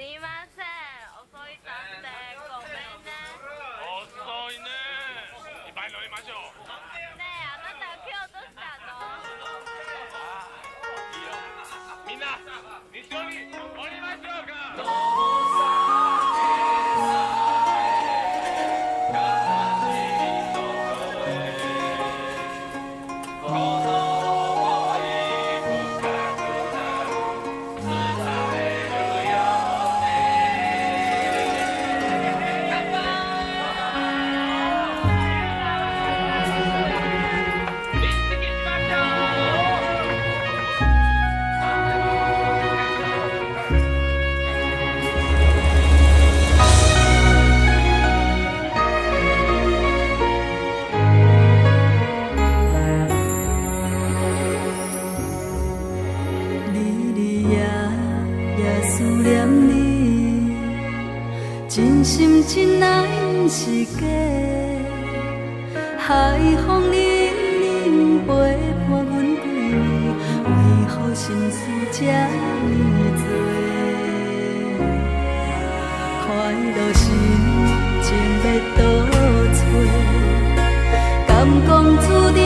みません。遅いたってごめんね。遅いね。いっぱい乗りましょう。ねえ、あなた今日どうしたの？いいよ。みんな一緒に乗りましょうか。思念你，真心真爱不是假。海风冷冷陪伴阮几暝，为何心事这呢多？快乐心情要倒找，敢讲注定？